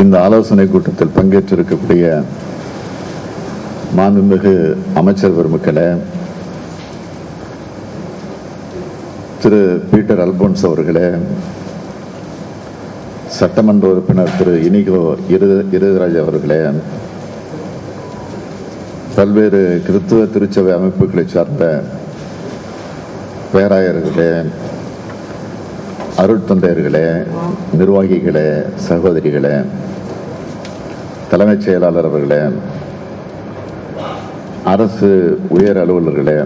இந்த ஆலோசனை கூட்டத்தில் பங்கேற்றிருக்கக்கூடிய மாண்புமிகு அமைச்சர் பெருமக்களே, திரு பீட்டர் அல்போன்ஸ் அவர்களே, சட்டமன்ற உறுப்பினர் திரு இனிகோ இருதராஜ் அவர்களே, பல்வேறு கிறிஸ்துவ திருச்சபை அமைப்புகளை சார்ந்த பேராயர்களே, அருட்தந்தையர்களே, நிர்வாகிகளே, சகோதரிகளே, தலைமைச் செயலாளர் அவர்களே, அரசு உயர் அலுவலர்களே,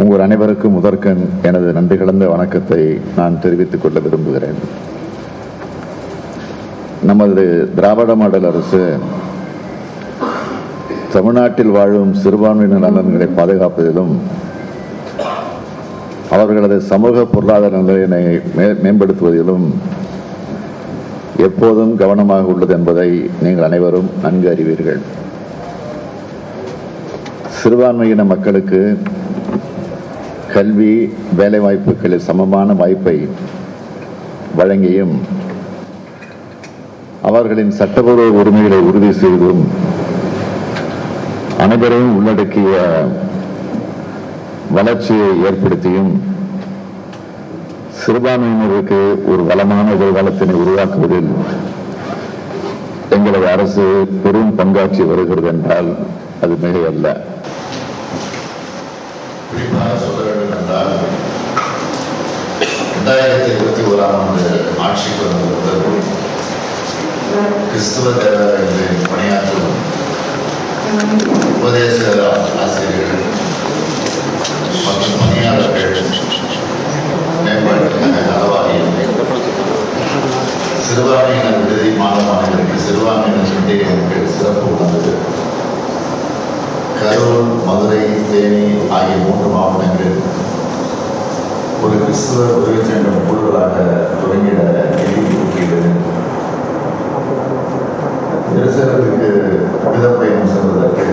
உங்கள் அனைவருக்கும் முதற்கண் எனது நன்றி கலந்த வணக்கத்தை நான் தெரிவித்துக் கொள்ள விரும்புகிறேன். நமது திராவிட மாடல் அரசு தமிழ்நாட்டில் வாழும் சிறுபான்மையினர் நலன்களை பாதுகாப்பதிலும் அவர்களது சமூக பொருளாதார நிலையினை மேம்படுத்துவதிலும் எப்போதும் கவனமாக உள்ளது என்பதை நீங்கள் அனைவரும் நன்கு அறிவீர்கள். சிறுபான்மையின மக்களுக்கு கல்வி, வேலைவாய்ப்புகளில் சமமான வாய்ப்பை வழங்கியும் அவர்களின் சட்டபூர்வ உரிமைகளை உறுதி செய்தும் அனைவரையும் உள்ளடக்கிய வளர்ச்சியை ஏற்படுத்தியும் சிறுபான்மையினருக்கு ஒரு வளமான எதிர்காலத்தினை உருவாக்குவதில் எங்களது அரசு பெரும் பங்காற்றி வருகிறது என்றால் அது மிகையல்ல. சொல்ல வேண்டும் என்றால் 2021 ஆட்சிக்கு வந்தபோது கிறிஸ்துவ தேவாலயங்களில் பணியாற்றும் உபதேச ஆசிரியர்கள் மற்றும் பணியாளர்கள் மேம்பாட்டுக்கான நலவாரியம், சிறுபான்மையினர் விடுதி மாணவர்களுக்கு சிறுபான்மையினர் சந்தேகங்களுக்கு சிறப்பு உணர்ந்தது. கரூர், மதுரை, தேனி ஆகிய 3 மாவட்டங்களில் ஒரு கிறிஸ்துவ தொழிற்சங்கம் குழுக்களாக தொடங்கிட நிதி ஒதுக்கீடு, எருசலேமுக்கு புனித பயணம் செல்வதற்கு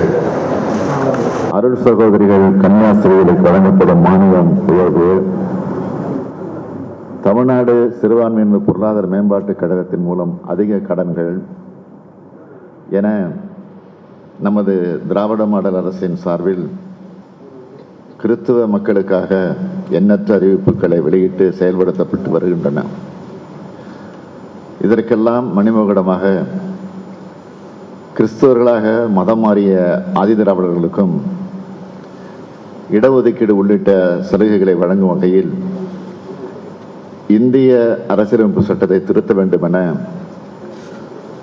அருள் சகோதரிகள் கன்னியாஸ்திரிகளுக்கு வழங்கப்படும் மானியம் உயர்வு, தமிழ்நாடு சிறுபான்மையினர் பொருளாதார மேம்பாட்டுக் கழகத்தின் மூலம் அதிக கடன்கள் என நமது திராவிட மாடல் அரசின் சார்பில் கிறிஸ்துவ மக்களுக்காக எண்ணற்ற அறிவிப்புகளை வெளியிட்டு செயல்படுத்தப்பட்டு வருகின்றன. இதற்கெல்லாம் மணிமகுடமாக கிறிஸ்தவர்களாக மதம் மாறிய ஆதிதிராவிடர்களுக்கும் இடஒதுக்கீடு உள்ளிட்ட சலுகைகளை வழங்கும் வகையில் இந்திய அரசியலமைப்பு சட்டத்தை திருத்த வேண்டும் என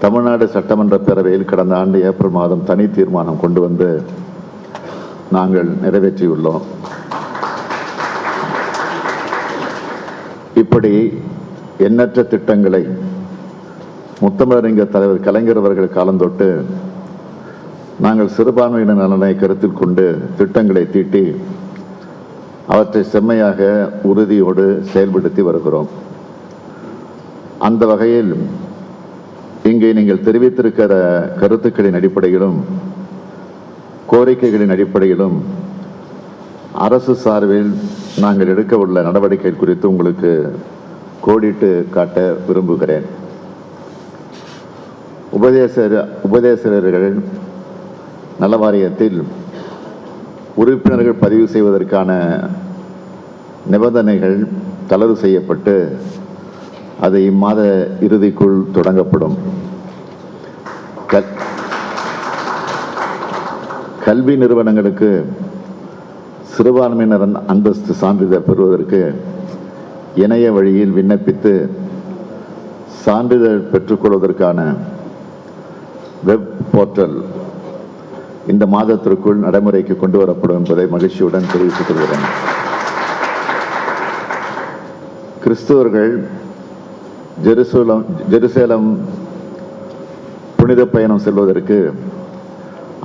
தமிழ்நாடு சட்டமன்ற பேரவையில் கடந்த ஆண்டு ஏப்ரல் மாதம் தனி தீர்மானம் கொண்டு வந்து நாங்கள் நிறைவேற்றியுள்ளோம். இப்படி எண்ணற்ற திட்டங்களை முத்தமிழறிஞர் தலைவர் கலைஞர் அவர்கள் காலந்தொட்டு நாங்கள் சிறுபான்மையினர் நலனை கருத்தில் கொண்டு திட்டங்களை தீட்டி அவற்றை செம்மையாக உறுதியோடு செயல்படுத்தி வருகிறோம். அந்த வகையில் இங்கே நீங்கள் தெரிவித்திருக்கிற கருத்துக்களின் அடிப்படையிலும் கோரிக்கைகளின் அடிப்படையிலும் அரசு சார்பில் நாங்கள் எடுக்க உள்ள நடவடிக்கை குறித்து உங்களுக்கு கோடிட்டு காட்ட விரும்புகிறேன். உபதேசகர்கள் நல வாரியத்தில் உறுப்பினர்கள் பதிவு செய்வதற்கான நிபந்தனைகள் தளர்வு செய்யப்பட்டு அது இம்மாத இறுதிக்குள் தொடங்கப்படும். கல்வி நிறுவனங்களுக்கு சிறுபான்மையினர் அந்தஸ்து சான்றிதழ் பெறுவதற்கு இணைய வழியில் விண்ணப்பித்து சான்றிதழ் பெற்றுக்கொள்வதற்கான வெப் போர்ட்டல் இந்த மாதத்திற்குள் நடைமுறைக்கு கொண்டு வரப்படும் என்பதை மகிழ்ச்சியுடன் தெரிவித்துக் கொள்கிறேன். கிறிஸ்தவர்கள் ஜெருசலேம் புனித பயணம் செல்வதற்கு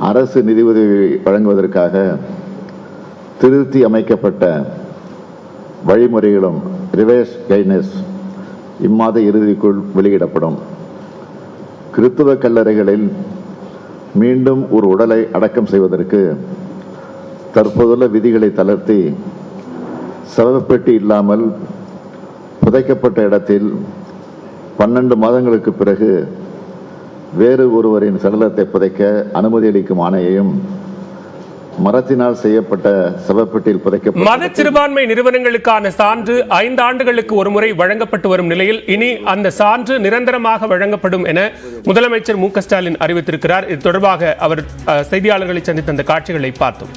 அரசு நிதி உதவி வழங்குவதற்காக திருத்தி அமைக்கப்பட்ட வழிமுறைகளும் ரிவைஸ் கைட்லைன்ஸ் இம்மாத இறுதிக்குள் வெளியிடப்படும். கிறிஸ்துவ கல்லறைகளில் மீண்டும் ஒரு உடலை அடக்கம் செய்வதற்கு தற்போதுள்ள விதிகளை தளர்த்தி சவப்பெட்டி இல்லாமல் புதைக்கப்பட்ட இடத்தில் 12 மாதங்களுக்கு பிறகு வேறு ஒருவரின் சடலத்தை புதைக்க அனுமதி அளிக்கும் ஆணையையும் மரத்தினால் செய்யப்பட்ட சவப்பெட்டியில் புதைக்க மத சிறுபான்மை நிறுவனங்களுக்கான சான்று 5 ஆண்டுகளுக்கு ஒருமுறை வழங்கப்பட்டு வரும் நிலையில் இனி அந்த சான்று நிரந்தரமாக வழங்கப்படும் என முதலமைச்சர் மு.க. ஸ்டாலின் அறிவித்திருக்கிறார். இது தொடர்பாக அவர் செய்தியாளர்களை சந்தித்த அந்த காட்சிகளை பார்த்தோம்.